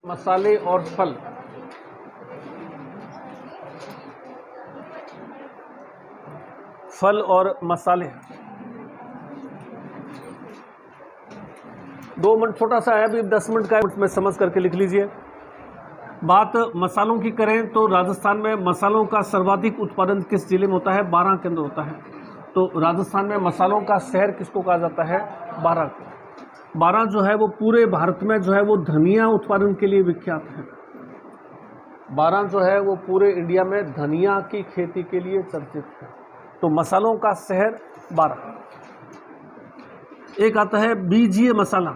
मसाले और फल। फल और मसाले 2 मिनट छोटा सा है, अभी 10 मिनट का है, उसमें समझ करके लिख लीजिए। बात मसालों की करें तो राजस्थान में मसालों का सर्वाधिक उत्पादन किस जिले में होता है? बारां के अंदर होता है। तो राजस्थान में मसालों का शहर किसको कहा जाता है? बारां को। बारां जो है वो पूरे भारत में जो है वो धनिया उत्पादन के लिए विख्यात है। बारां जो है वो पूरे इंडिया में धनिया की खेती के लिए चर्चित है। तो मसालों का शहर बारां। एक आता है बीजीय मसाला।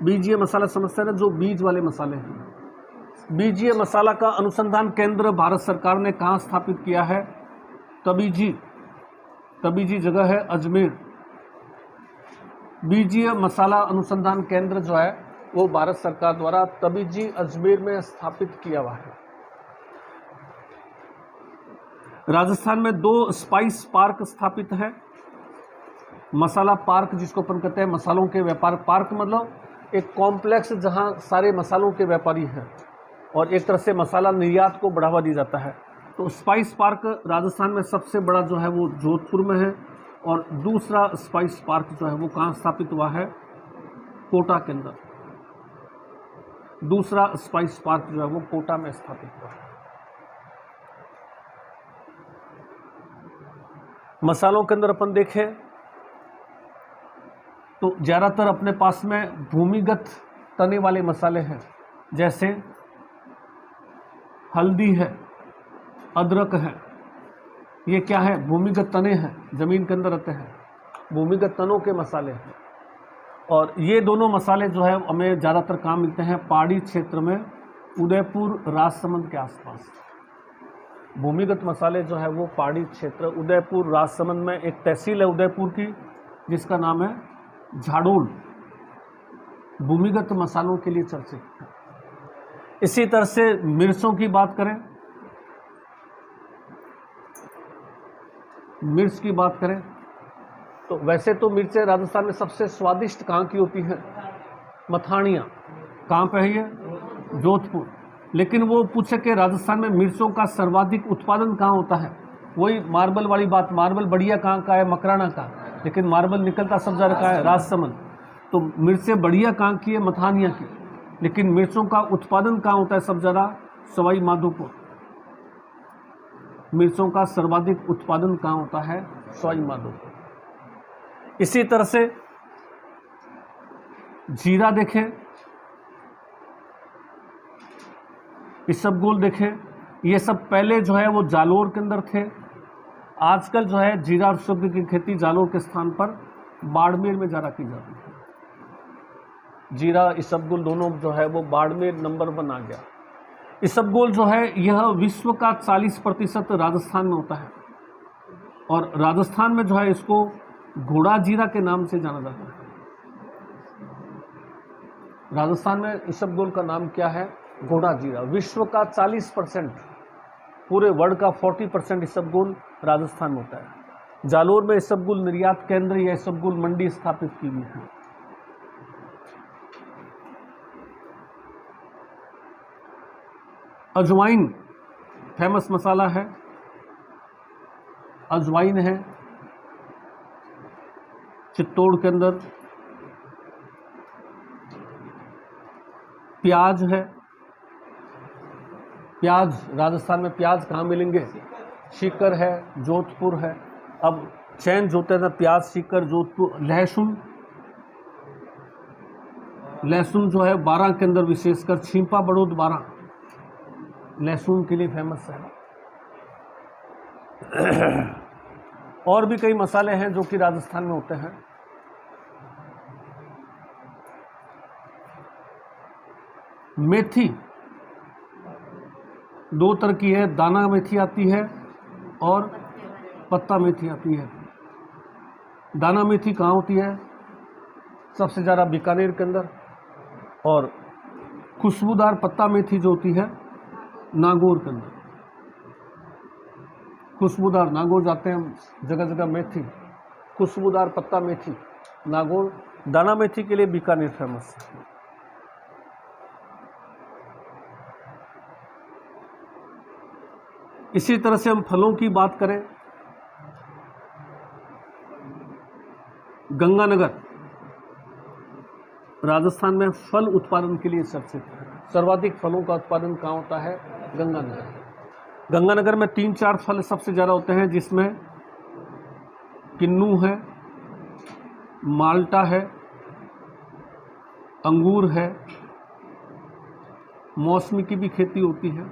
बीजीय मसाला समझते हैं ना, जो बीज वाले मसाले हैं। बीजीय मसाला का अनुसंधान केंद्र भारत सरकार ने कहाँ स्थापित किया है? तबीजी जगह है अजमेर। बीजीय मसाला अनुसंधान केंद्र जो है वो भारत सरकार द्वारा तबीजी अजमेर में स्थापित किया हुआ है। राजस्थान में 2 स्पाइस पार्क स्थापित है। मसाला पार्क जिसको अपन कहते हैं मसालों के व्यापार पार्क, मतलब एक कॉम्प्लेक्स जहां सारे मसालों के व्यापारी हैं और एक तरह से मसाला निर्यात को बढ़ावा दिया जाता है। तो स्पाइस पार्क राजस्थान में सबसे बड़ा जो है वो जोधपुर में है, और दूसरा स्पाइस पार्क जो है वो कहाँ स्थापित हुआ है? कोटा के अंदर। दूसरा स्पाइस पार्क जो है वो कोटा में स्थापित हुआ है। मसालों के अंदर अपन देखें तो ज़्यादातर अपने पास में भूमिगत तने वाले मसाले हैं, जैसे हल्दी है, अदरक है। ये क्या है? भूमिगत तने हैं, जमीन के अंदर रहते हैं, भूमिगत तनों के मसाले हैं। और ये दोनों मसाले जो है हमें ज़्यादातर कहाँ मिलते हैं? पहाड़ी क्षेत्र में, उदयपुर राजसमंद के आसपास। भूमिगत मसाले जो है वो पहाड़ी क्षेत्र, उदयपुर राजसमंद में एक तहसील है उदयपुर की जिसका नाम है झाड़ोल, भूमिगत मसालों के लिए चर्चित है। इसी तरह से मिर्चों की बात करें, मिर्च की बात करें तो वैसे तो मिर्चें राजस्थान में सबसे स्वादिष्ट कहाँ की होती हैं? मथानिया। कहाँ पे है ये? जोधपुर। लेकिन वो पूछे कि राजस्थान में मिर्चों का सर्वाधिक उत्पादन कहाँ होता है? वही मार्बल वाली बात, मार्बल बढ़िया कहाँ का है? मकराना का। लेकिन मार्बल निकलता सब जगह का है राजसमंद। तो मिर्चें बढ़िया कहाँ की है? मथानिया की। लेकिन मिर्चों का उत्पादन कहाँ होता है सब जगह? सवाई माधोपुर। मिर्चों का सर्वाधिक उत्पादन कहाँ होता है? सवाई माधोपुर। इसी तरह से जीरा देखें, इसबगोल देखें, ये सब पहले जो है वो जालोर के अंदर थे। आजकल जो है जीरा और इसबगोल की खेती जालोर के स्थान पर बाड़मेर में ज़्यादा की जाती है। जीरा इसबगोल दोनों जो है वो बाड़मेर नंबर 1 आ गया। इसबगोल जो है यह विश्व का 40% राजस्थान में होता है, और राजस्थान में जो है इसको घोड़ा जीरा के नाम से जाना जाता है। राजस्थान में इसबगोल का नाम क्या है? घोड़ा जीरा। विश्व का 40%, पूरे वर्ल्ड का 40% इसबगोल राजस्थान में होता है। जालोर में इसबगोल निर्यात केंद्र या इसबगोल मंडी स्थापित की गई है। अजवाइन फेमस मसाला है, अजवाइन है चित्तौड़ के अंदर। प्याज है, प्याज राजस्थान में प्याज कहाँ मिलेंगे? सीकर है, जोधपुर है। अब चेंज होते हैं प्याज, सीकर, जोधपुर। लहसुन जो है बारां के अंदर, विशेषकर छिंपा बड़ौद बारां लहसुन के लिए फेमस है। और भी कई मसाले हैं जो कि राजस्थान में होते हैं। मेथी 2 तरह की है, दाना मेथी आती है और पत्ता मेथी आती है। दाना मेथी कहाँ होती है? सबसे ज़्यादा बीकानेर के अंदर। और खुशबूदार पत्ता मेथी जो होती है नागौर के अंदर। खुशबूदार, नागौर जाते हैं जगह जगह मेथी, खुशबूदार पत्ता मेथी नागौर। दाना मेथी के लिए बीकानेर फेमस है। इसी तरह से हम फलों की बात करें, गंगानगर राजस्थान में फल उत्पादन के लिए चर्चित है। सर्वाधिक फलों का उत्पादन कहाँ होता है? गंगानगर। गंगानगर में 3-4 फल सबसे ज़्यादा होते हैं, जिसमें किन्नू है, माल्टा है, अंगूर है, मौसमी की भी खेती होती है।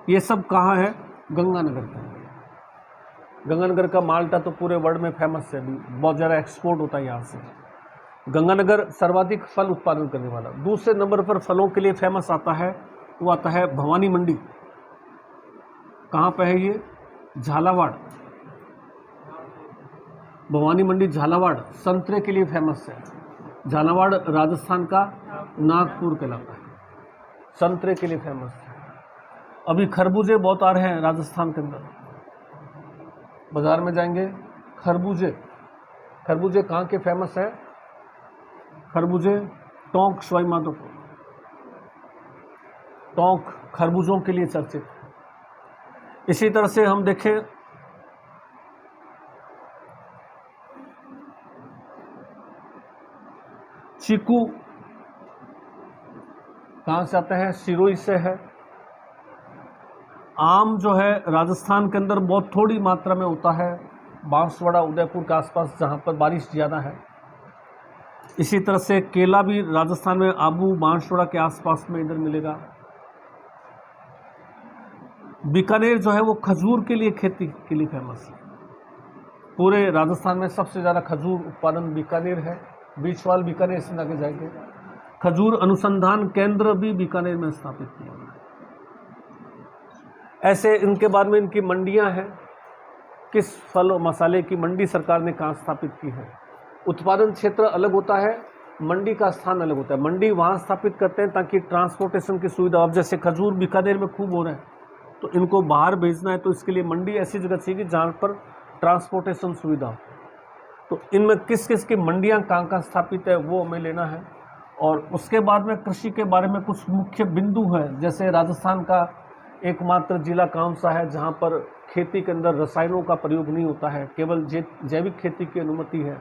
ये सब कहाँ है? गंगानगर का। गंगानगर का माल्टा तो पूरे वर्ल्ड में फेमस है, बहुत ज़्यादा एक्सपोर्ट होता है यहाँ से। गंगानगर सर्वाधिक फल उत्पादन करने वाला। दूसरे नंबर पर फलों के लिए फेमस आता है, वो आता है भवानी मंडी। कहाँ पे है ये? झालावाड़। भवानी मंडी झालावाड़ संतरे के लिए फेमस है। झालावाड़ राजस्थान का नागपुर कहलाता है, संतरे के लिए फेमस है। अभी खरबूजे बहुत आ रहे हैं राजस्थान के अंदर, बाजार में जाएंगे खरबूजे। खरबूजे कहाँ के फेमस है? खरबूजे टोंक सवाई माधोपुर, टोंक खरबूजों के लिए चर्चित है। इसी तरह से हम देखें चीकू कहाँ से आते हैं? सिरोही से है। आम जो है राजस्थान के अंदर बहुत थोड़ी मात्रा में होता है, बांसवाड़ा उदयपुर के आसपास जहाँ पर बारिश ज़्यादा है। इसी तरह से केला भी राजस्थान में आबू बांसवाड़ा के आसपास में इधर मिलेगा। बीकानेर जो है वो खजूर के लिए खेती के लिए फेमस है। पूरे राजस्थान में सबसे ज़्यादा खजूर उत्पादन बीकानेर है। बीचवाल बीकानेर से आगे जाएंगे। खजूर अनुसंधान केंद्र भी बीकानेर में स्थापित किया गया है। ऐसे इनके बाद में इनकी मंडियां हैं। किस फल और मसाले की मंडी सरकार ने कहाँ स्थापित की है? उत्पादन क्षेत्र अलग होता है, मंडी का स्थान अलग होता है। मंडी वहाँ स्थापित करते हैं ताकि ट्रांसपोर्टेशन की सुविधा, अब जैसे खजूर बीकानेर में खूब हो रहे हैं तो इनको बाहर भेजना है, तो इसके लिए मंडी ऐसी जगह चाहिए जहाँ पर ट्रांसपोर्टेशन सुविधा हो। तो इनमें किस किस की मंडियाँ कहाँ स्थापित है वो हमें लेना है। और उसके बाद में कृषि के बारे में कुछ मुख्य बिंदु हैं, जैसे राजस्थान का एकमात्र जिला कौन सा है जहाँ पर खेती के अंदर रसायनों का प्रयोग नहीं होता है, केवल जैविक खेती की अनुमति है।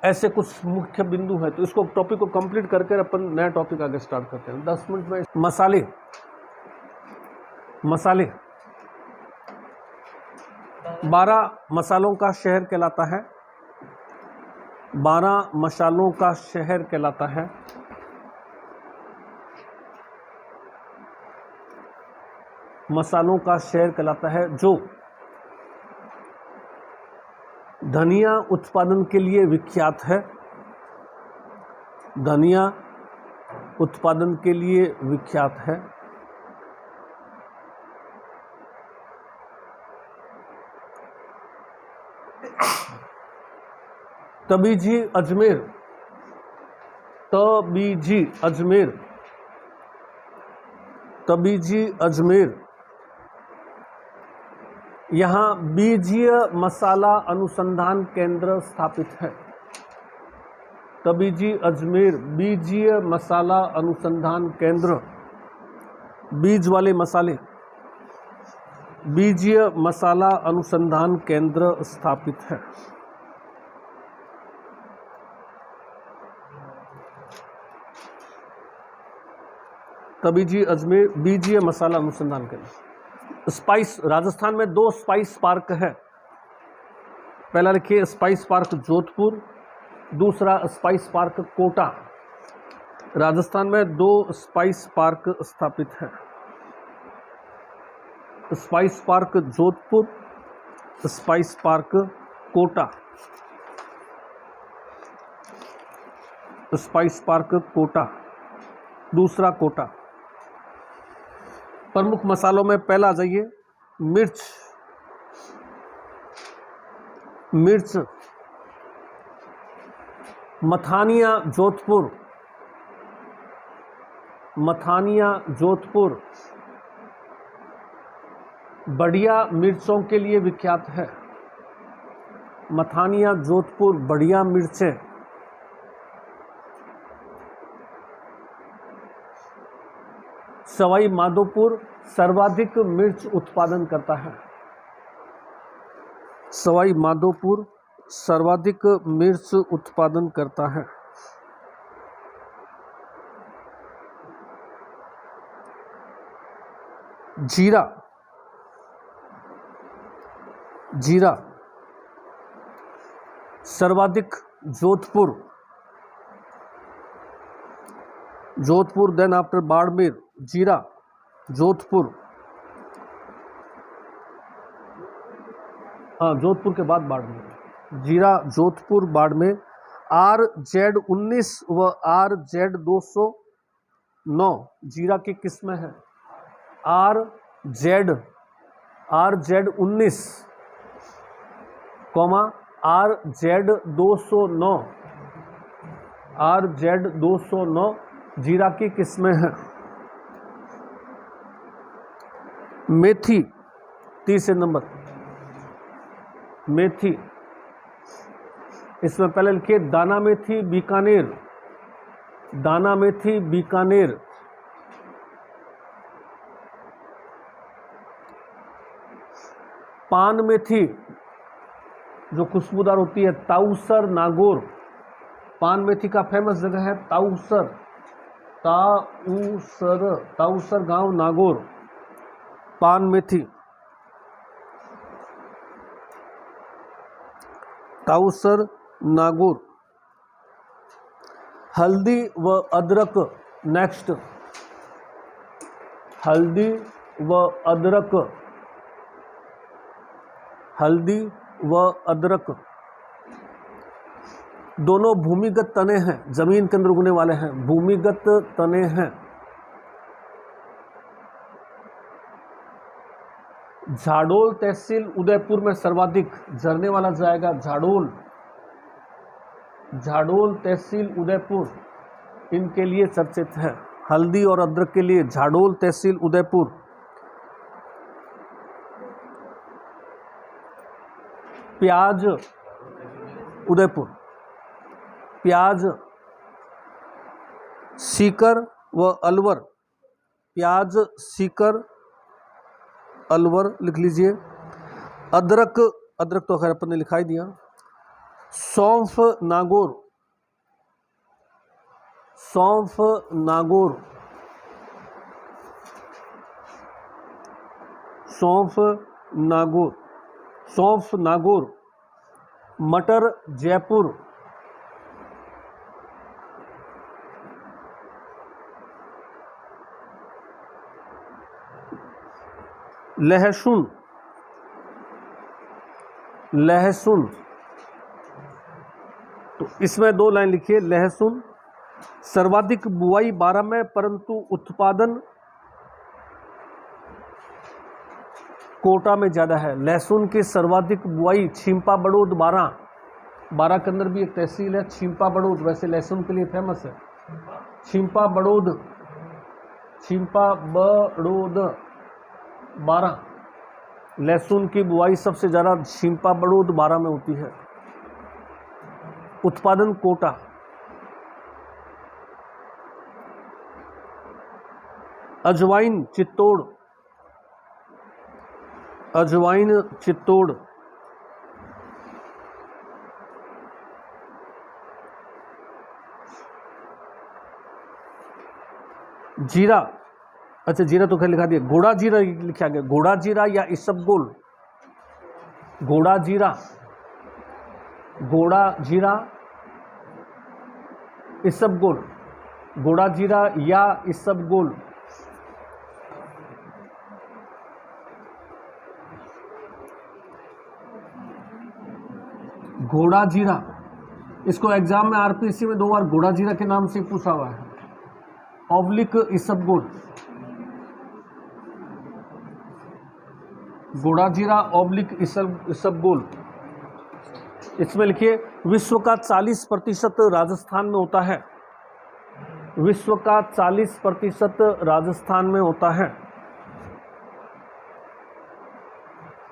ऐसे कुछ मुख्य बिंदु है। तो इसको टॉपिक को कंप्लीट करके अपन नया टॉपिक आगे स्टार्ट करते हैं 10 मिनट में। मसाले 12 मसालों का शहर कहलाता है। 12 मसालों का शहर कहलाता है। मसालों का शहर कहलाता है जो धनिया उत्पादन के लिए विख्यात है। धनिया उत्पादन के लिए विख्यात है। तबीजी अजमेर, तबीजी अजमेर, तबीजी अजमेर, यहाँ बीजीय मसाला अनुसंधान केंद्र स्थापित है। तबीजी अजमेर बीजीय मसाला अनुसंधान केंद्र, बीज वाले मसाले, बीजीय मसाला अनुसंधान केंद्र स्थापित है। तबीजी अजमेर बीजीय मसाला अनुसंधान केंद्र। स्पाइस, राजस्थान में 2 स्पाइस पार्क है। पहला लिखिए स्पाइस पार्क जोधपुर, दूसरा स्पाइस पार्क कोटा। राजस्थान में 2 स्पाइस पार्क स्थापित है। Spice park Jodhpur, spice park Kota. Spice park Kota, दूसरा कोटा। प्रमुख मसालों में पहला आ जाइए मिर्च। मिर्च मथानिया जोधपुर, मथानिया जोधपुर बढ़िया मिर्चों के लिए विख्यात है। मथानिया जोधपुर बढ़िया मिर्चें। सवाई माधोपुर सर्वाधिक मिर्च उत्पादन करता है। सवाई माधोपुर सर्वाधिक मिर्च उत्पादन करता है। जीरा, जीरा सर्वाधिक जोधपुर, जोधपुर देन आफ्टर बाड़मेर, जीरा जोधपुर, हाँ जोधपुर के बाद बाड़मेर, जीरा जोधपुर बाड़मेर। RZ19 व RZ209 जीरा की किस्में हैं। RZ19 RZ209, RZ209 जीरा की किस्में हैं। मेथी, तीसरे नंबर मेथी, इसमें पहले लिखिए दाना मेथी बीकानेर, दाना मेथी बीकानेर। पान मेथी जो खुशबूदार होती है, ताऊसर नागौर, पान मेथी का फेमस जगह है ताऊसर, ताऊसर गांव नागौर, पान मेथी, ताऊसर नागौर। हल्दी व अदरक, नेक्स्ट हल्दी व अदरक, हल्दी व अदरक दोनों भूमिगत तने हैं, जमीन के अंदर उगने वाले हैं, भूमिगत तने हैं। झाडोल तहसील उदयपुर में सर्वाधिक, झरने वाला जाएगा झाडोल, झाडोल तहसील उदयपुर इनके लिए चर्चित है, हल्दी और अदरक के लिए झाडोल तहसील उदयपुर। प्याज उदयपुर, प्याज सीकर व अलवर, प्याज सीकर अलवर लिख लीजिए। अदरक, अदरक तो खैर अपन ने लिखा ही दिया। सौंफ नागौर, सौंफ नागौर, सौंफ नागौर, सौंफ नागौर। मटर जयपुर, लहसुन, लहसुन तो इसमें दो लाइन लिखिए। लहसुन सर्वाधिक बुआई 12 में, परंतु उत्पादन कोटा में ज़्यादा है। लहसुन की सर्वाधिक बुआई छिंपा बड़ौद 12 के अंदर भी एक तहसील है छिंपा बड़ौद, वैसे लहसुन के लिए फेमस है छिंपा बड़ौद, छिंपा बड़ौद 12। लहसुन की बुआई सबसे ज़्यादा छिंपा बड़ौद 12 में होती है। उत्पादन कोटा। अजवाइन चित्तौड़, अजवाइन चित्तौड़। जीरा, अच्छा जीरा तो खैर लिखा दिया। घोड़ा जीरा लिखा गया, घोड़ा जीरा या इसबगोल, घोड़ा जीरा, घोड़ा जीरा इसबगोल, घोड़ा जीरा या इसबगोल। घोड़ा जीरा, इसको एग्जाम में आरपीसी में 2 बार घोड़ा जीरा के नाम से पूछा हुआ है। ऑब्लिक इसबगोल, घोड़ा जीरा ऑब्लिक इसबगोल। इसमें लिखिए विश्व का 40% राजस्थान में होता है, विश्व का 40% राजस्थान में होता है,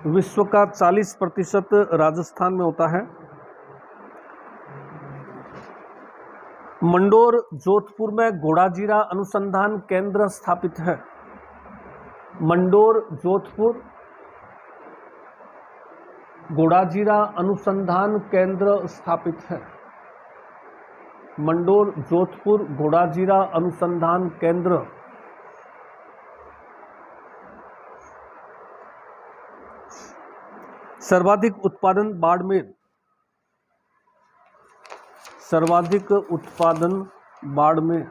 विश्व का 40% राजस्थान में होता है। मंडोर जोधपुर में घोड़ाजीरा अनुसंधान केंद्र स्थापित है। मंडोर जोधपुर घोड़ाजीरा अनुसंधान केंद्र स्थापित है। मंडोर जोधपुर घोड़ाजीरा अनुसंधान केंद्र। सर्वाधिक उत्पादन बाड़मेर। सर्वाधिक उत्पादन बाड़मेर।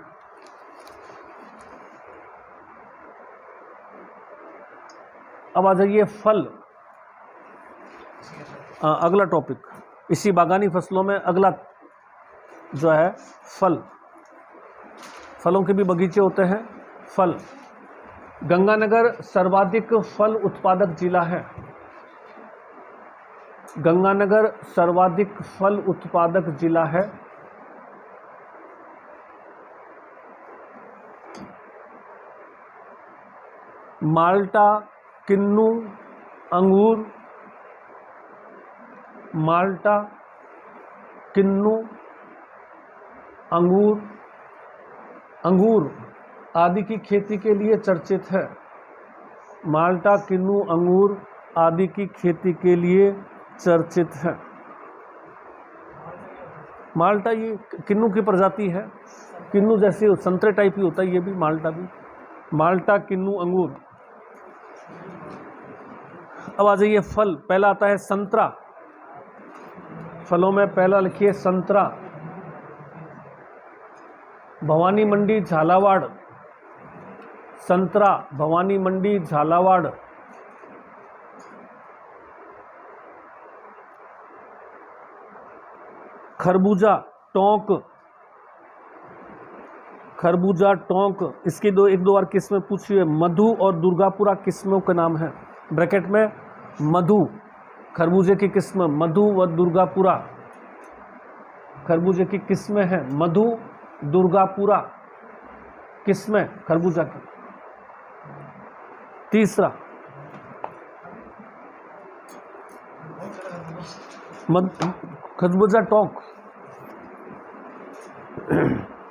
अब आ जाइए फल। अगला टॉपिक इसी बागानी फसलों में अगला जो है फल। फलों के भी बगीचे होते हैं। फल। गंगानगर सर्वाधिक फल उत्पादक जिला है। गंगानगर सर्वाधिक फल उत्पादक जिला है। माल्टा, किन्नू, अंगूर। माल्टा, किन्नू, अंगूर। अंगूर आदि की खेती के लिए चर्चित है। माल्टा, किन्नू, अंगूर आदि की खेती के लिए चर्चित है। माल्टा ये किन्नू की प्रजाति है। किन्नू जैसे संतरे टाइप ही होता है, ये भी माल्टा भी। माल्टा, किन्नू, अंगूर। अब आ जाइए फल। पहला आता है संतरा। फलों में पहला लिखिए संतरा। भवानी मंडी, झालावाड़। संतरा, भवानी मंडी, झालावाड़। खरबूजा, टोंक। खरबूजा, टोंक। इसकी एक दो बार किस्में पूछी है। मधु और दुर्गापुरा किस्मों का नाम है। ब्रैकेट में मधु, खरबूजे की किस्म मधु व दुर्गापुरा। खरबूजे की किस्में हैं मधु, दुर्गापुरा किस्में खरबूजा की। तीसरा खरबूजा टोंक।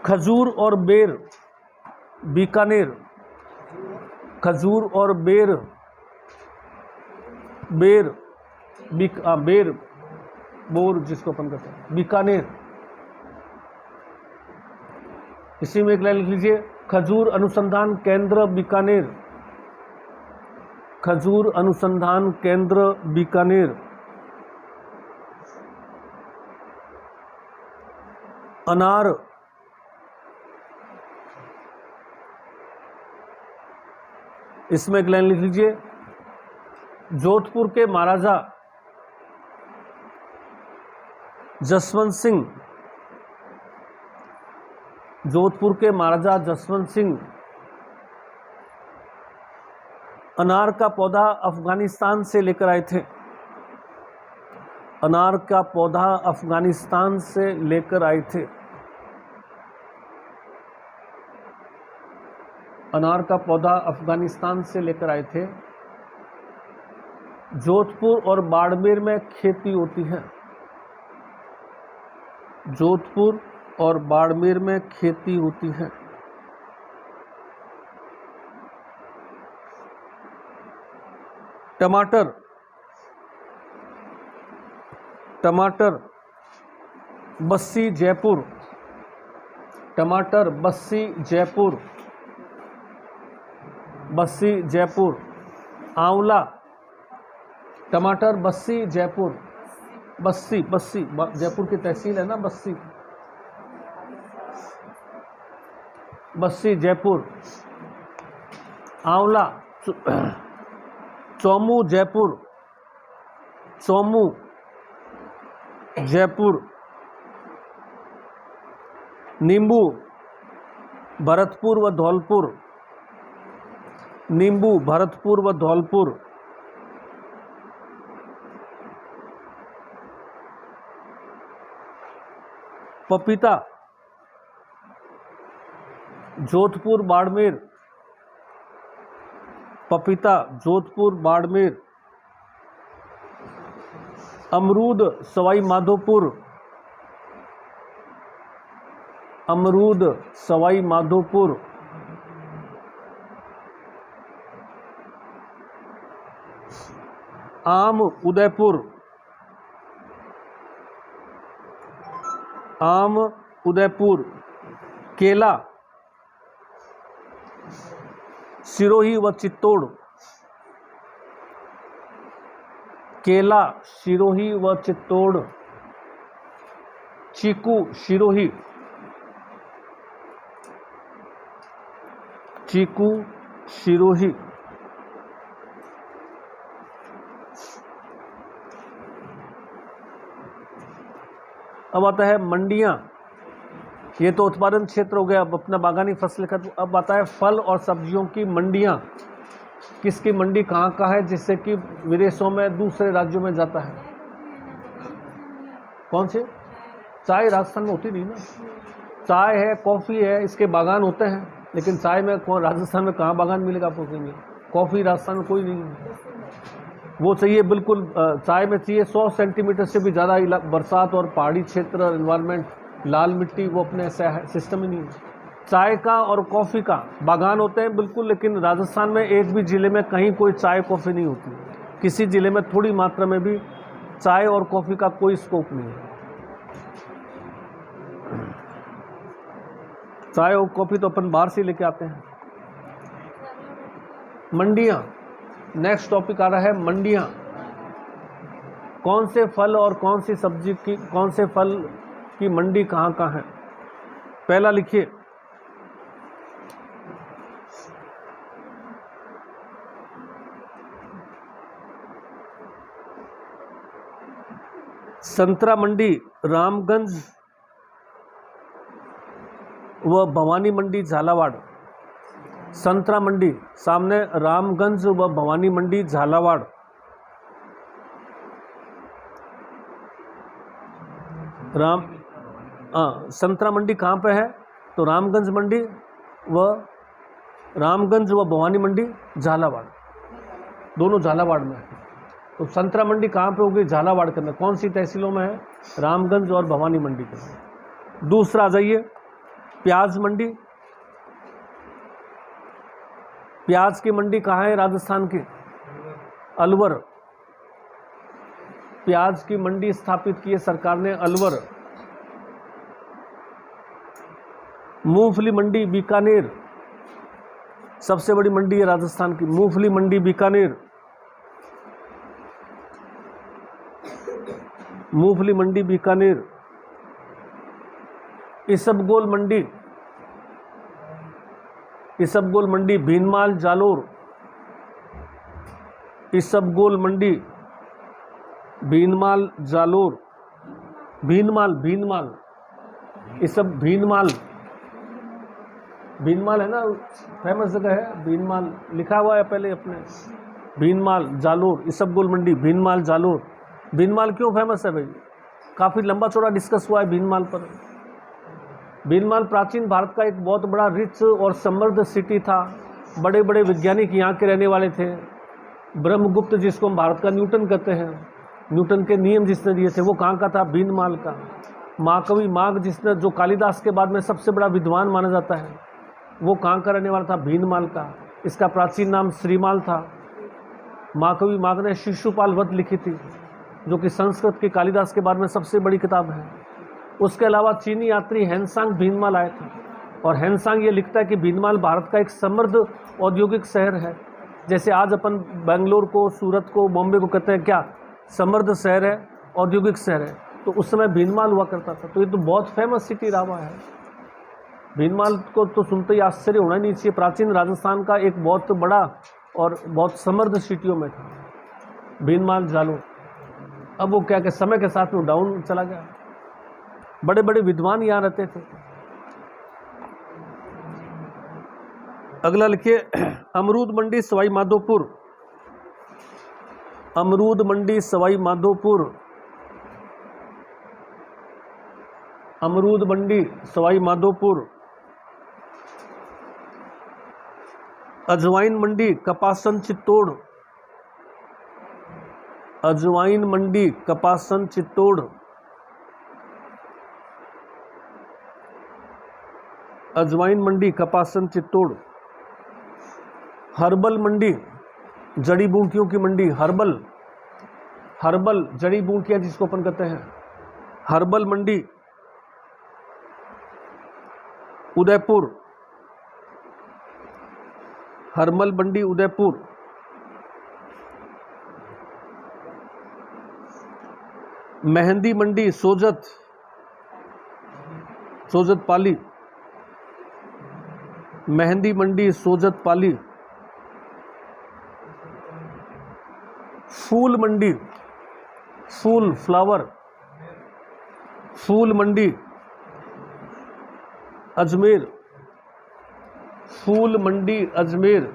खजूर और बेर, बीकानेर। खजूर और बेर, बेर बेर बोर जिसको अपन कहते हैं, बीकानेर। इसी में एक लाइन लिख लीजिए, खजूर अनुसंधान केंद्र बीकानेर। खजूर अनुसंधान केंद्र बीकानेर। अनार। इसमें एक लाइन लिख लीजिए, जोधपुर के महाराजा जसवंत सिंह। जोधपुर के महाराजा जसवंत सिंह अनार का पौधा अफगानिस्तान से लेकर आए थे। अनार का पौधा अफगानिस्तान से लेकर आए थे। अनार का पौधा अफगानिस्तान से लेकर आए थे। जोधपुर और बाड़मेर में खेती होती है। जोधपुर और बाड़मेर में खेती होती है। टमाटर। टमाटर बस्सी, जयपुर। टमाटर बस्सी, जयपुर। बस्सी, जयपुर। आंवला। टमाटर बस्सी, जयपुर। बस्सी, बस्सी जयपुर की तहसील है ना बस्सी। बस्सी, जयपुर। आंवला, चौमू, जयपुर। चौमू, जयपुर। नींबू, भरतपुर व धौलपुर। नींबू, भरतपुर व धौलपुर। पपीता, जोधपुर, बाड़मेर। पपीता, जोधपुर, बाड़मेर। अमरूद, सवाई माधोपुर। अमरूद सवाई माधोपुर, आम उदयपुर, आम उदयपुर, केला सिरोही व चित्तौड़, केला सिरोही व चित्तौड़, चीकू सिरोही, चीकू सिरोही, अब आता है मंडियां। ये तो उत्पादन क्षेत्र हो गया, अब अपना बागानी फसल का। अब आता है फल और सब्जियों की मंडियां। किसकी मंडी कहाँ का है, जिससे कि विदेशों में दूसरे राज्यों में जाता है? कौन से? चाय राजस्थान में होती नहीं ना। चाय है, कॉफ़ी है, इसके बागान होते हैं, लेकिन चाय में कौन, राजस्थान में कहाँ बागान मिलेगा आपको? कॉफ़ी राजस्थान में कोई नहीं है। वो चाहिए बिल्कुल, चाय में चाहिए 100 सेंटीमीटर से भी ज़्यादा बरसात और पहाड़ी क्षेत्र, एनवायरनमेंट, लाल मिट्टी, वो अपने सिस्टम ही नहीं है। चाय का और कॉफ़ी का बागान होते हैं बिल्कुल, लेकिन राजस्थान में एक भी ज़िले में कहीं कोई चाय कॉफ़ी नहीं होती। किसी ज़िले में थोड़ी मात्रा में भी चाय और कॉफ़ी का कोई स्कोप नहीं है। चाय और कॉफ़ी तो अपन बाहर से लेके आते हैं। मंडियाँ, नेक्स्ट टॉपिक आ रहा है मंडियाँ। कौन से फल और कौन सी सब्जी की, कौन से फल की मंडी कहाँ कहाँ है? पहला लिखिए, संतरा मंडी रामगंज व भवानी मंडी झालावाड़। संतरा मंडी सामने रामगंज व भवानी मंडी झालावाड़। संतरा मंडी कहाँ पे है? तो रामगंज मंडी व भवानी मंडी झालावाड़, दोनों झालावाड़ में है। तो संतरा मंडी कहाँ पे होगी? झालावाड़ के अंदर। कौन सी तहसीलों में है? रामगंज और भवानी मंडी के अंदर। दूसरा आ जाइए, प्याज मंडी। प्याज की मंडी कहाँ है राजस्थान की? अलवर। प्याज की मंडी स्थापित की है सरकार ने, अलवर। मूंगफली मंडी बीकानेर, सबसे बड़ी मंडी है राजस्थान की, मूंगफली मंडी बीकानेर। मूंगफली मंडी बीकानेर। इसबगोल मंडी, इसबगोल मंडी भीनमाल जालोर। इसबगोल मंडी भीनमाल जालोर। भीनमाल, भीनमाल, इसब भीनमाल, भीनमाल है ना, फेमस जगह है भीनमाल, लिखा हुआ है पहले अपने। भीनमाल जालोर, इसबगोल मंडी भीनमाल जालोर। भीनमाल क्यों फेमस है भाई? काफ़ी लंबा चौड़ा डिस्कस हुआ है भीनमाल पर। भीनमाल प्राचीन भारत का एक बहुत बड़ा रिच और समृद्ध सिटी था। बड़े बड़े वैज्ञानिक यहाँ के रहने वाले थे। ब्रह्मगुप्त, जिसको हम भारत का न्यूटन कहते हैं, न्यूटन के नियम जिसने दिए थे, वो कहाँ का था? भीनमाल का। महाकवि माघ, जिसने, जो कालिदास के बाद में सबसे बड़ा विद्वान माना जाता है, वो कहाँ का रहने वाला था? भीनमाल का। इसका प्राचीन नाम श्रीमाल था। महाकवि माघ ने शिशुपाल वध लिखी थी, जो कि संस्कृत के कालिदास के बारे में सबसे बड़ी किताब है। उसके अलावा चीनी यात्री हेनसांग भीनमाल आए थे, और हेनसांग ये लिखता है कि भीनमाल भारत का एक समृद्ध औद्योगिक शहर है। जैसे आज अपन बेंगलोर को, सूरत को, बॉम्बे को कहते हैं क्या? समृद्ध शहर है, औद्योगिक शहर है। तो उस समय भीनमाल हुआ करता था। तो ये तो बहुत फेमस सिटी रहा है। भीनमाल को तो सुनते ही आश्चर्य होना नहीं चाहिए। प्राचीन राजस्थान का एक बहुत बड़ा और बहुत समृद्ध सिटियों में था भीनमाल जालोर। अब वो क्या, समय के साथ में डाउन चला गया। बड़े बड़े विद्वान यहाँ रहते थे। अगला लिखिए, अमरूद मंडी सवाई माधोपुर। अमरूद मंडी सवाई माधोपुर। अमरूद मंडी सवाई माधोपुर। अजवाइन मंडी कपासन चित्तौड़। अजवाइन मंडी कपासन चित्तौड़। अजवाइन मंडी कपासन चित्तौड़। हर्बल मंडी जड़ी बूटियों की मंडी, हर्बल जड़ी बूटियां जिसको अपन कहते हैं, हर्बल मंडी उदयपुर, हर्बल मंडी उदयपुर। मेहंदी मंडी सोजत पाली, मेहंदी मंडी सोजत पाली। फूल मंडी, फूल फ्लावर, फूल मंडी अजमेर, फूल मंडी अजमेर,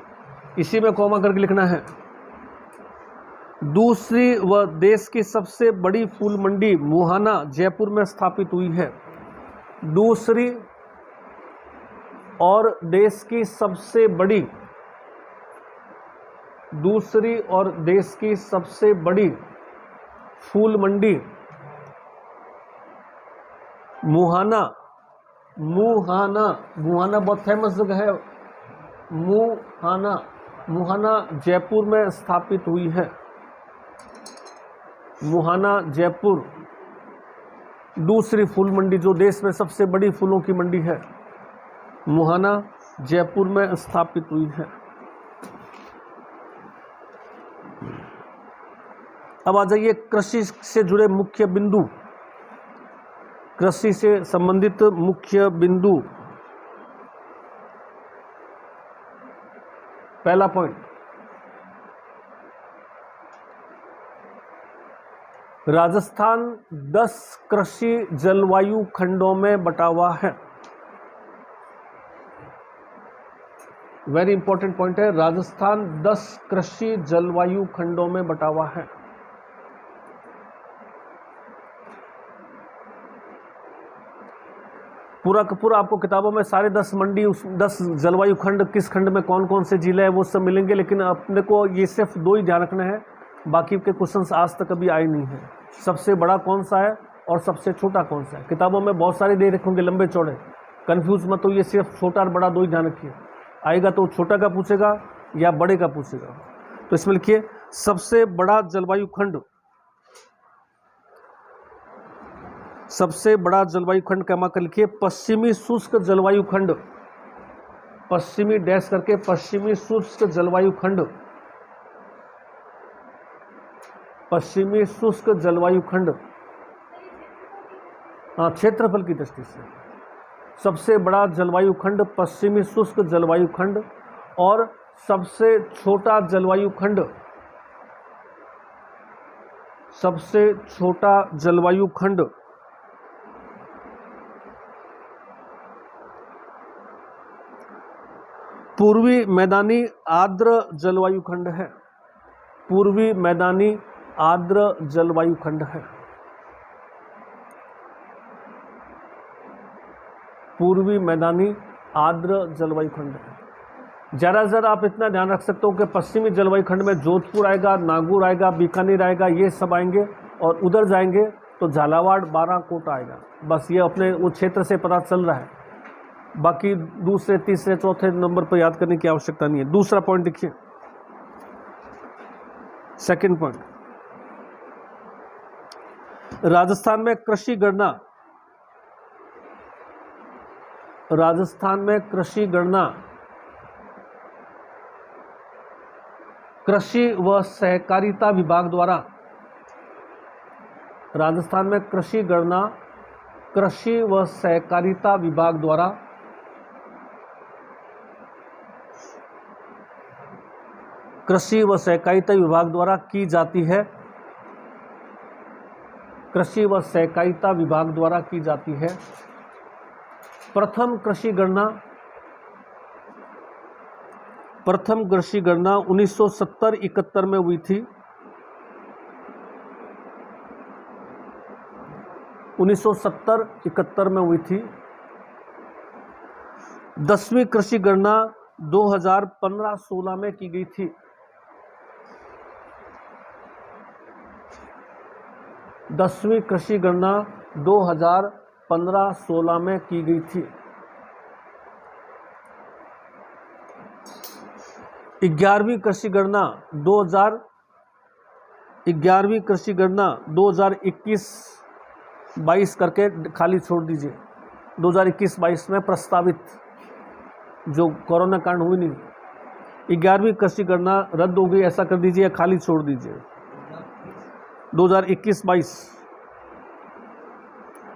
इसी में कॉमा करके लिखना है। दूसरी व देश की सबसे बड़ी फूल मंडी मुहाना जयपुर में स्थापित हुई है। दूसरी और देश की सबसे बड़ी, दूसरी और देश की सबसे बड़ी फूल मंडी मुहाना, मुहाना बहुत फेमस जगह है। मुहाना जयपुर में स्थापित हुई है। मुहाना जयपुर दूसरी फूल मंडी जो देश में सबसे बड़ी फूलों की मंडी है, मुहाना जयपुर में स्थापित हुई है। अब आ जाइए कृषि से जुड़े मुख्य बिंदु, कृषि से संबंधित मुख्य बिंदु। पहला पॉइंट, राजस्थान 10 कृषि जलवायु खंडों में बटा हुआ है। वेरी इंपॉर्टेंट पॉइंट है, राजस्थान 10 कृषि जलवायु खंडों में बटा हुआ है। पूरा का पूरा आपको किताबों में सारे 10 मंडी, 10 जलवायु खंड, किस खंड में कौन कौन से जिले हैं वो सब मिलेंगे, लेकिन अपने को ये सिर्फ 2 ही ध्यान रखना है, बाकी के क्वेश्चंस आज तक कभी आए नहीं है। सबसे बड़ा कौन सा है और सबसे छोटा कौन सा है। किताबों में बहुत सारे दे रखे होंगे लंबे चौड़े, कंफ्यूज मत हो, ये सिर्फ छोटा और बड़ा 2 ही ध्यान रखिए। आएगा तो छोटा का पूछेगा या बड़े का पूछेगा। तो इसमें लिखिए सबसे बड़ा जलवायु खंड, सबसे बड़ा जलवायु खंड कमा कर लिखिए पश्चिमी शुष्क जलवायु खंड, पश्चिमी डैश करके पश्चिमी शुष्क जलवायु खंड, पश्चिमी शुष्क जलवायु खंड। हाँ, क्षेत्रफल की दृष्टि से सबसे बड़ा जलवायु खंड पश्चिमी शुष्क जलवायु खंड, और सबसे छोटा जलवायु खंड, सबसे छोटा जलवायु खंड पूर्वी मैदानी आर्द्र जलवायु खंड है। पूर्वी मैदानी आर्द्र जलवायु खंड है। पूर्वी मैदानी आर्द्र जलवायु खंड है। ज़रा आप इतना ध्यान रख सकते हो कि पश्चिमी जलवायु खंड में जोधपुर आएगा, नागौर आएगा, बीकानेर आएगा, ये सब आएंगे, और उधर जाएंगे तो झालावाड़, बाराकोट आएगा। बस ये अपने वो क्षेत्र से पता चल रहा है, बाकी दूसरे, तीसरे, चौथे नंबर पर याद करने की आवश्यकता नहीं है। दूसरा पॉइंट देखिए, सेकंड पॉइंट, राजस्थान में कृषि गणना, राजस्थान में कृषि गणना कृषि व सहकारिता विभाग द्वारा, राजस्थान में कृषि गणना कृषि व सहकारिता विभाग द्वारा कृषि व सहकारिता विभाग द्वारा की जाती है। कृषि व सहकारिता विभाग द्वारा की जाती है। प्रथम कृषि गणना 1970-71 में हुई थी। 1970-71 में हुई थी। 10वीं कृषि गणना 2015-16 में की गई थी। 10वीं कृषि गणना 2015-16 में की गई थी। 11वीं कृषि गणना 2021-22 करके खाली छोड़ दीजिए। 2021-22 में प्रस्तावित जो कोरोना कांड हुई नहीं, 11वीं कृषि गणना रद्द हो गई ऐसा कर दीजिए या खाली छोड़ दीजिए। 2021-22,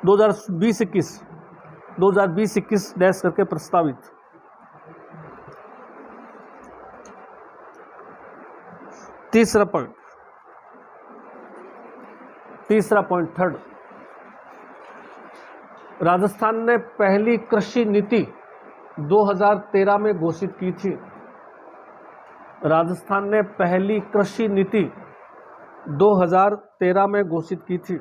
2020-21 डैश करके प्रस्तावित। तीसरा पॉइंट थर्ड, राजस्थान ने पहली कृषि नीति 2013 में घोषित की थी। राजस्थान ने पहली कृषि नीति 2013 में घोषित की थी।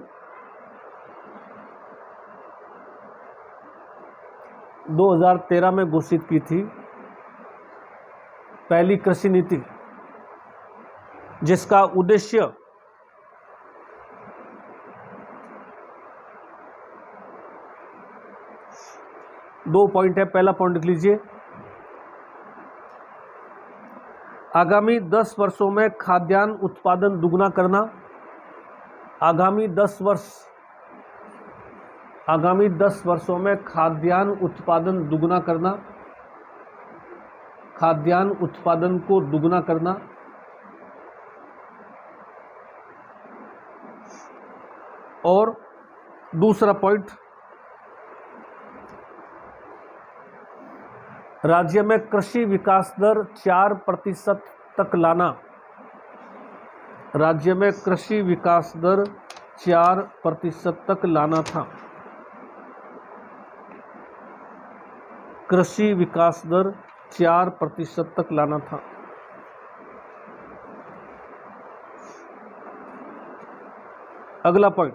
2013 में घोषित की थी पहली कृषि नीति, जिसका उद्देश्य दो पॉइंट है। पहला पॉइंट लिख लीजिए, आगामी 10 वर्षों में खाद्यान्न उत्पादन दुगना करना। आगामी 10 वर्षों में खाद्यान्न उत्पादन दुगना करना, खाद्यान्न उत्पादन को दुगना करना। और दूसरा पॉइंट, राज्य में कृषि विकास दर 4% तक लाना। राज्य में कृषि विकास दर 4% तक लाना था। कृषि विकास दर 4% तक लाना था। अगला पॉइंट,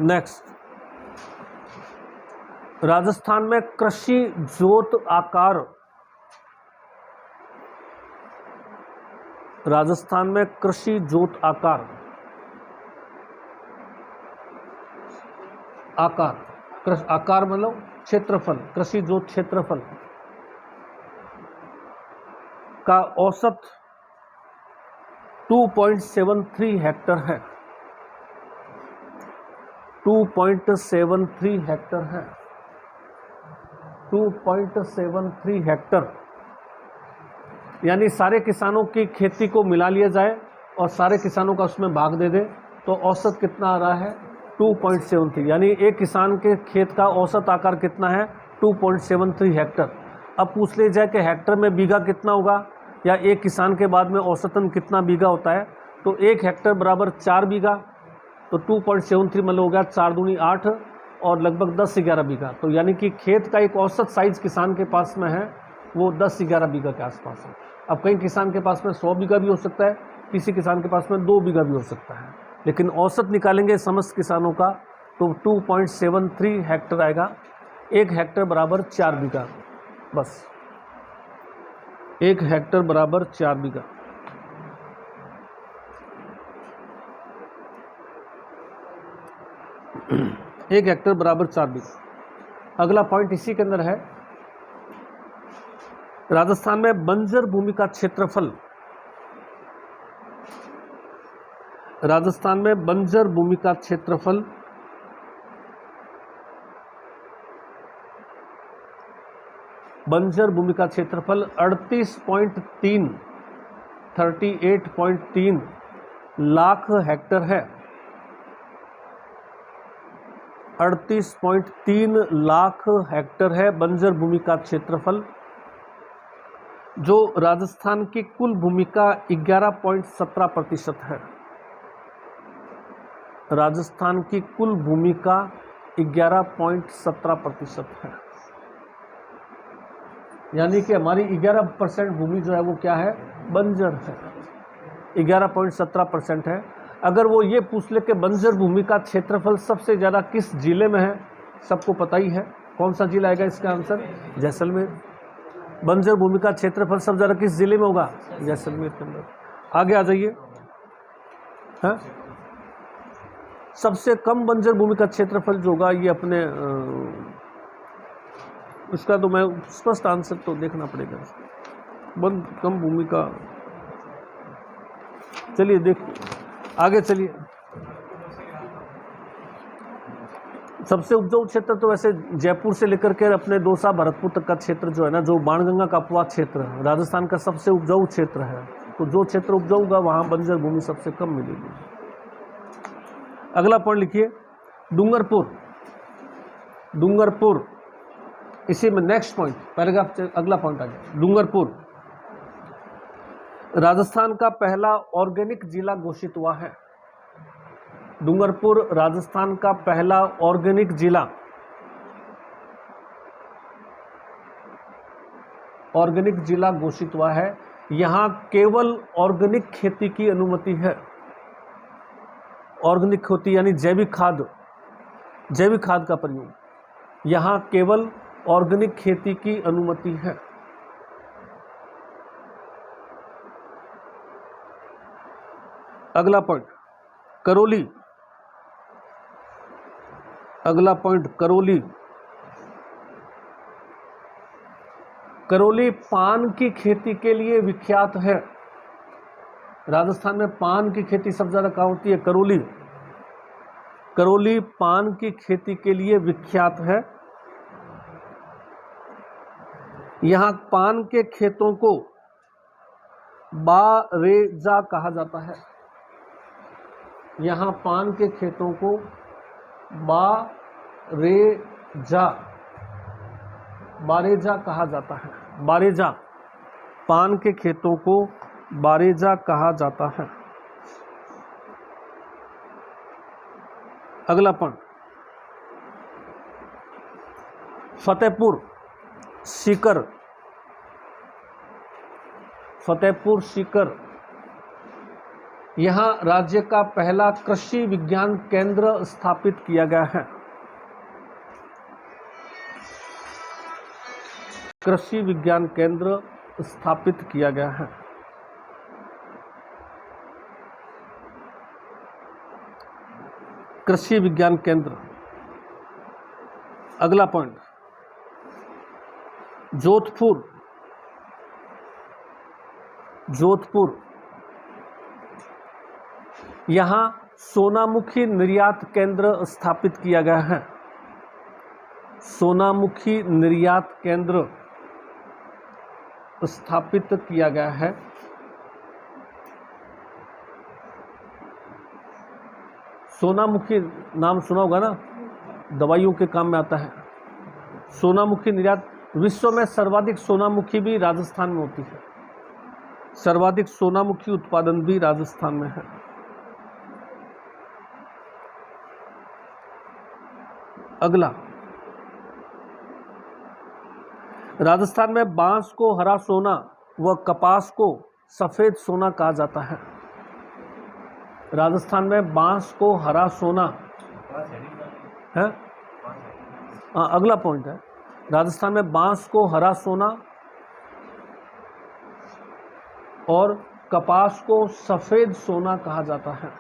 नेक्स्ट, राजस्थान में कृषि जोत आकार, राजस्थान में कृषि जोत आकार मतलब क्षेत्रफल, कृषि जोत क्षेत्रफल का औसत 2.73 हेक्टर है। 2.73 हेक्टर है। 2.73 हेक्टर, यानी सारे किसानों की खेती को मिला लिया जाए और सारे किसानों का उसमें भाग दे दे तो औसत कितना आ रहा है 2.73, यानी एक किसान के खेत का औसत आकार कितना है 2.73 हेक्टर। अब पूछ ले जाए कि हेक्टर में बीघा कितना होगा या एक किसान के बाद में औसतन कितना बीघा होता है, तो 1 हेक्टर बराबर 4 बीघा, तो 2.73 मतलब हो गया 4 दूनी 8 और लगभग 10-11 बीघा। तो यानी कि खेत का एक औसत साइज किसान के पास में है वो 10-11 बीघा के आसपास है। अब कई किसान के पास में 100 बीघा भी हो सकता है, किसी किसान के पास में 2 बीघा भी हो सकता है, लेकिन औसत निकालेंगे समस्त किसानों का तो 2.73 हेक्टर आएगा। 1 हेक्टर बराबर 4 बीघा, बस 1 हेक्टर बराबर 4 बीघा। एक हेक्टर बराबर 4 बीघा। अगला पॉइंट इसी के अंदर है, राजस्थान में बंजर भूमि का क्षेत्रफल, राजस्थान में बंजर भूमि का क्षेत्रफल बंजर भूमि का क्षेत्रफल 38.3 लाख हेक्टर है। 38.3 लाख हेक्टर है बंजर भूमि का क्षेत्रफल, जो राजस्थान की कुल भूमि का 11.17% है। राजस्थान की कुल भूमि का 11.17% है, यानी कि हमारी 11% भूमि जो है वो क्या है, बंजर है, 11.17% है। अगर वो ये पूछ ले कि बंजर भूमि का क्षेत्रफल सबसे ज़्यादा किस जिले में है, सबको पता ही है कौन सा जिला आएगा इसका आंसर, जैसलमेर। बंजर भूमि का क्षेत्रफल सबसे ज़्यादा किस जिले में होगा, जैसलमेर के अंदर। आगे आ जाइए, हाँ, सबसे कम बंजर भूमि का क्षेत्रफल जो होगा ये अपने इसका तो मैं स्पष्ट आंसर तो देखना पड़ेगा। वन कम भूमि का, चलिए देख आगे चलिए। सबसे उपजाऊ क्षेत्र तो वैसे जयपुर से लेकर के अपने दौसा भरतपुर तक का क्षेत्र जो है ना, जो बाणगंगा का अपवाद क्षेत्र है, राजस्थान का सबसे उपजाऊ क्षेत्र है। तो जो क्षेत्र उपजाऊ होगा वहां बंजर भूमि सबसे कम मिलेगी। अगला पॉइंट लिखिए, डूंगरपुर। डूंगरपुर इसी में नेक्स्ट पॉइंट, पैराग्राफ अगला पॉइंट आ गया। डूंगरपुर राजस्थान का पहला ऑर्गेनिक जिला घोषित हुआ है। डूंगरपुर राजस्थान का पहला ऑर्गेनिक जिला, ऑर्गेनिक जिला घोषित हुआ है। यहां केवल ऑर्गेनिक खेती की अनुमति है। ऑर्गेनिक खेती यानी जैविक खाद, जैविक खाद का प्रयोग, यहां केवल ऑर्गेनिक खेती की अनुमति है। अगला पॉइंट करौली। अगला पॉइंट करौली। करौली पान की खेती के लिए विख्यात है। राजस्थान में पान की खेती सबसे ज्यादा कहाँ होती है? करौली। करौली पान की खेती के लिए विख्यात है। यहां पान के खेतों को बारेजा कहा जाता है। यहां पान के खेतों को बारेजा कहा जाता है। बारेजा, पान के खेतों को बारेजा कहा जाता है। अगला पॉइंट फतेहपुर सीकर। फतेहपुर सीकर यहां राज्य का पहला कृषि विज्ञान केंद्र स्थापित किया गया है। कृषि विज्ञान केंद्र स्थापित किया गया है। कृषि विज्ञान केंद्र। अगला पॉइंट जोधपुर। जोधपुर यहां सोनामुखी निर्यात केंद्र स्थापित किया गया है। सोनामुखी निर्यात केंद्र स्थापित किया गया है। सोनामुखी नाम सुना होगा ना, दवाइयों के काम में आता है। सोनामुखी निर्यात, विश्व में सर्वाधिक सोनामुखी भी राजस्थान में होती है। सर्वाधिक सोनामुखी उत्पादन भी राजस्थान में है। अगला, राजस्थान में बांस को हरा सोना व कपास को सफेद सोना कहा जाता है। राजस्थान में बांस को हरा सोना है। अगला पॉइंट है, राजस्थान में बांस को हरा सोना और कपास को सफेद सोना कहा जाता है।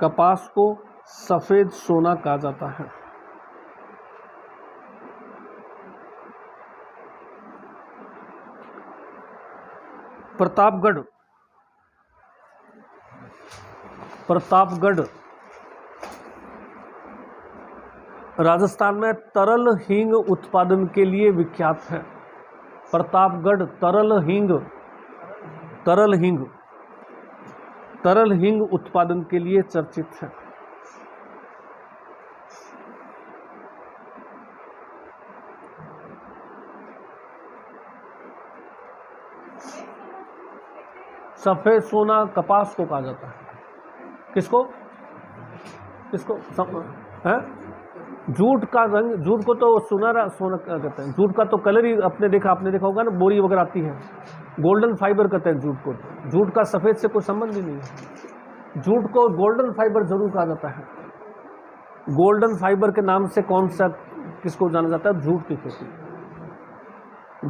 कपास को सफेद सोना कहा जाता है। प्रतापगढ़। प्रतापगढ़ राजस्थान में तरल हींग उत्पादन के लिए विख्यात है। प्रतापगढ़ तरल हींग, तरल हींग, तरल हींग उत्पादन के लिए चर्चित है। सफेद सोना कपास को कहा जाता है। किसको किसको है? जूट का रंग, जूट को तो सुनहरा सोना कहते हैं। जूट का तो कलर ही आपने देखा होगा ना, बोरी वगैरह आती है, गोल्डन फाइबर कहते हैं जूट को। जूट का सफेद से कोई संबंध ही नहीं है। जूट को गोल्डन फाइबर जरूर कहा जाता है। गोल्डन फाइबर के नाम से कौन सा, किसको जाना जाता है? जूट की खेती,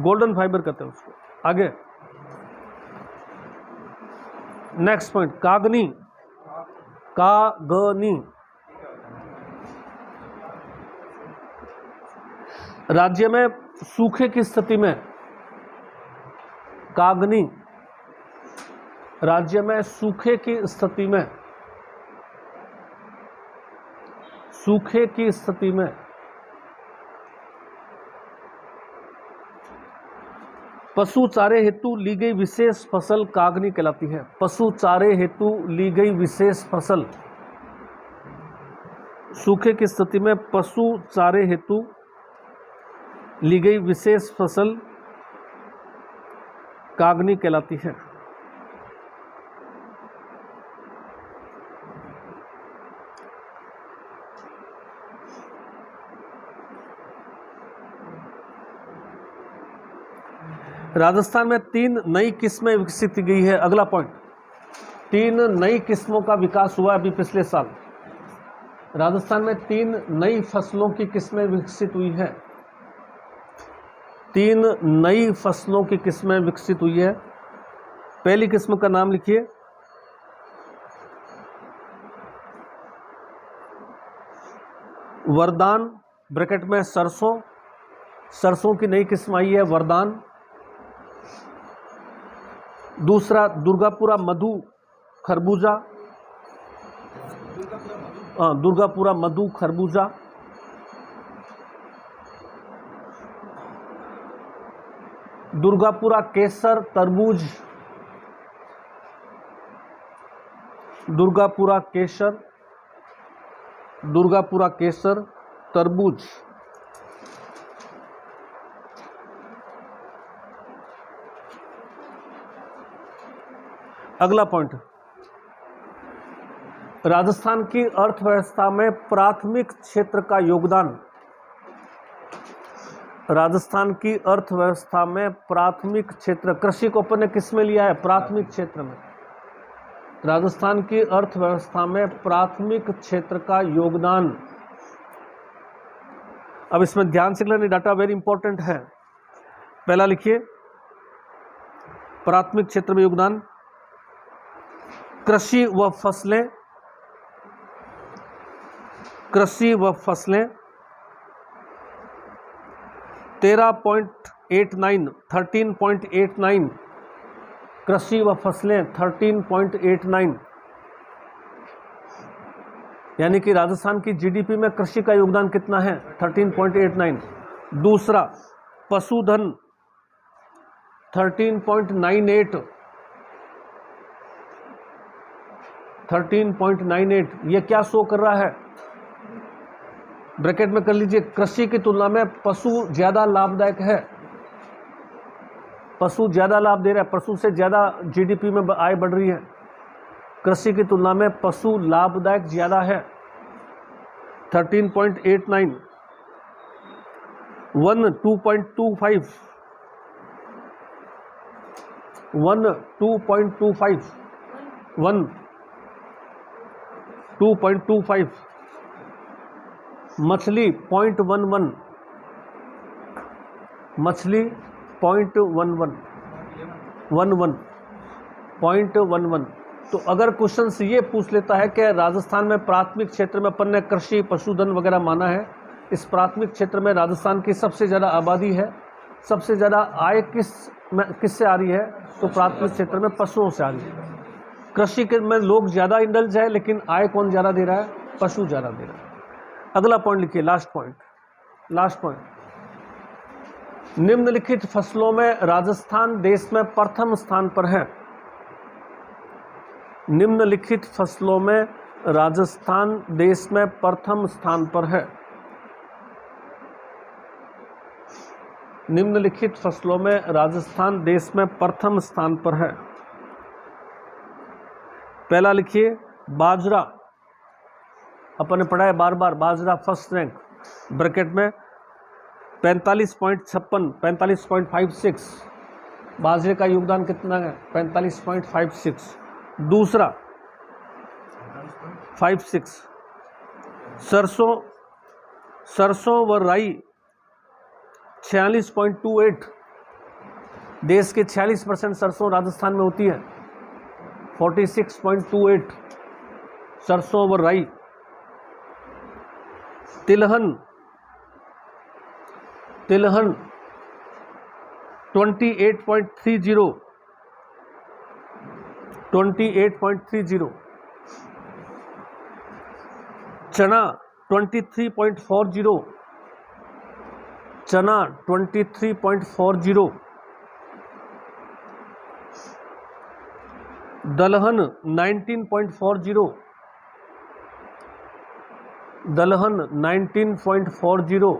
गोल्डन फाइबर कहते हैं उसको। आगे नेक्स्ट पॉइंट कागनी। कागनी राज्य में सूखे की स्थिति में कागनी, राज्य में सूखे की स्थिति में, सूखे की स्थिति में पशु चारे हेतु ली गई विशेष फसल कागनी कहलाती है। पशु चारे हेतु ली गई विशेष फसल, सूखे की स्थिति में पशु चारे हेतु ली गई विशेष फसल कागनी कहलाती है। राजस्थान में 3 नई किस्में विकसित की गई है। अगला पॉइंट, 3 नई किस्मों का विकास हुआ अभी पिछले साल। राजस्थान में 3 नई फसलों की किस्में विकसित हुई है। 3 नई फसलों की किस्में विकसित हुई है। पहली किस्म का नाम लिखिए, वरदान, ब्रैकेट में सरसों, सरसों की नई किस्म आई है वरदान। दूसरा दुर्गापुरा मधु खरबूजा, दुर्गापुरा मधु खरबूजा। दुर्गापुरा केसर तरबूज, दुर्गापुरा केसर, दुर्गापुरा केसर तरबूज। अगला पॉइंट, राजस्थान की अर्थव्यवस्था में प्राथमिक क्षेत्र का योगदान। राजस्थान की अर्थव्यवस्था में प्राथमिक क्षेत्र, कृषि को अपन ने किस में लिया है? प्राथमिक क्षेत्र में। राजस्थान की अर्थव्यवस्था में प्राथमिक क्षेत्र का योगदान। अब इसमें ध्यान से लेना, डाटा वेरी इंपॉर्टेंट है। पहला लिखिए, प्राथमिक क्षेत्र में योगदान, कृषि व फसलें, कृषि व फसलें 13.89, कृषि व फसलें 13.89, यानी कि राजस्थान की जीडीपी में कृषि का योगदान कितना है? 13.89। दूसरा पशुधन 13.98, 13.98। ये क्या शो कर रहा है? ब्रैकेट में कर लीजिए, कृषि की तुलना में पशु ज्यादा लाभदायक है। पशु ज्यादा लाभ दे रहा है, पशु से ज्यादा जीडीपी में आय बढ़ रही है। कृषि की तुलना में पशु लाभदायक ज्यादा है। 13.89। वन 2.25, वन 2.25, वन 2.25, मछली 0.11, मछली 0.11, 0.11। तो अगर क्वेश्चन से ये पूछ लेता है कि राजस्थान में प्राथमिक क्षेत्र में अपन ने कृषि पशुधन वगैरह माना है, इस प्राथमिक क्षेत्र में राजस्थान की सबसे ज़्यादा आबादी है, सबसे ज़्यादा आय किससे आ रही है? तो प्राथमिक क्षेत्र में पशुओं से आ रही है। कृषि के में लोग ज़्यादा इंडल्ज है, लेकिन आय कौन ज़्यादा दे रहा है? पशु ज़्यादा दे रहा है। अगला पॉइंट लिखिए, लास्ट पॉइंट, लास्ट पॉइंट, निम्नलिखित फसलों में राजस्थान देश में प्रथम स्थान पर है। निम्नलिखित फसलों में राजस्थान देश में प्रथम स्थान पर है। निम्नलिखित फसलों में राजस्थान देश में प्रथम स्थान पर है। पहला लिखिए, बाजरा, अपन ने पढ़ा है बार बार, बाजरा फर्स्ट रैंक, ब्रैकेट में 45.56, 45.56, बाजरे का योगदान कितना है? 45.56। दूसरा 56, सरसों, सरसों व राई 46.28, देश के 46% सरसों राजस्थान में होती है। 46.28 सरसों व राई। तिलहन तिलहन 28.30, 28.30, चना 23.40, चना 23.40, दलहन 19.40, दलहन 19.40,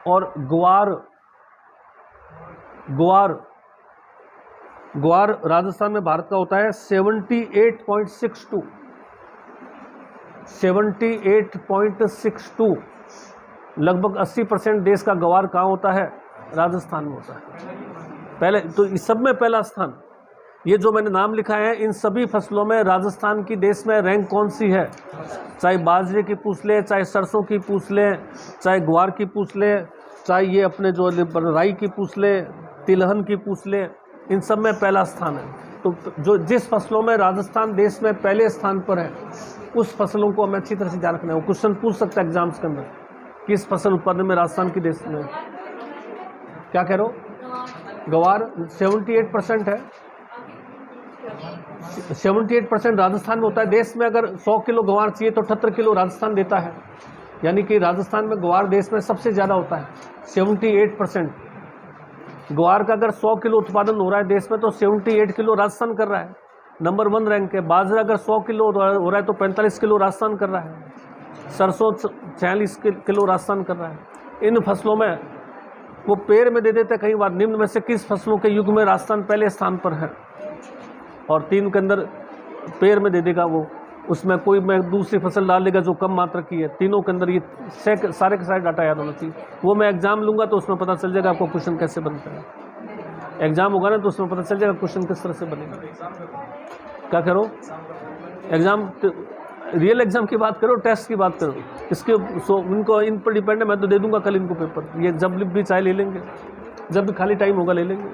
और ग्वार राजस्थान में भारत का होता है 78.62, 78.62। लगभग 80% देश का ग्वार कहाँ होता है? राजस्थान में होता है। पहले तो इस सब में पहला स्थान। ये जो मैंने नाम लिखा है इन सभी फसलों में राजस्थान की देश में रैंक कौन सी है? चाहे बाजरे की पूछ ले, चाहे सरसों की पूछ ले, चाहे ग्वार की पूछ ले, चाहे ये अपने जो राई की पूछ ले, तिलहन की पूछ ले, इन सब में पहला स्थान है। तो जो जिस फसलों में राजस्थान देश में पहले स्थान पर है उस फसलों को हमें अच्छी तरह से ध्यान रखना है। वो क्वेश्चन पूछ सकता है एग्जाम्स के अंदर, किस फसल उत्पादन में राजस्थान की देश में, क्या कह रहे हो? ग्वार 78% है, 78% राजस्थान में होता है। देश में अगर 100 किलो ग्वार चाहिए तो 78 किलो राजस्थान देता है, यानी कि राजस्थान में ग्वार देश में सबसे ज़्यादा होता है 78%। ग्वार का अगर 100 किलो उत्पादन हो रहा है देश में तो 78 किलो राजस्थान कर रहा है, नंबर 1 रैंक है। बाजरा अगर 100 किलो हो रहा है तो 45 किलो राजस्थान कर रहा है, सरसों 46 किलो राजस्थान कर रहा है। इन फसलों में वो पेड़ में दे देते हैं कई बार, निम्न में से किस फसलों के युग में राजस्थान पहले स्थान पर है, और 3 के अंदर पेड़ में दे देगा वो, उसमें कोई मैं दूसरी फसल डाल देगा जो कम मात्रा की है। तीनों के अंदर ये सारे के सारे डाटा याद होना चाहिए। वो मैं एग्जाम लूँगा तो उसमें पता चल जाएगा आपको क्वेश्चन कैसे बनता है। एग्जाम होगा ना तो उसमें पता चल जाएगा क्वेश्चन किस तरह से बनेगा। क्या करो? एग्जाम रियल एग्जाम की बात करो, टेस्ट की बात करो, इसके इनको इन पर डिपेंड है। मैं तो दे दूंगा कल इनको पेपर, ये जब भी चाहे ले लेंगे, जब भी खाली टाइम होगा ले लेंगे।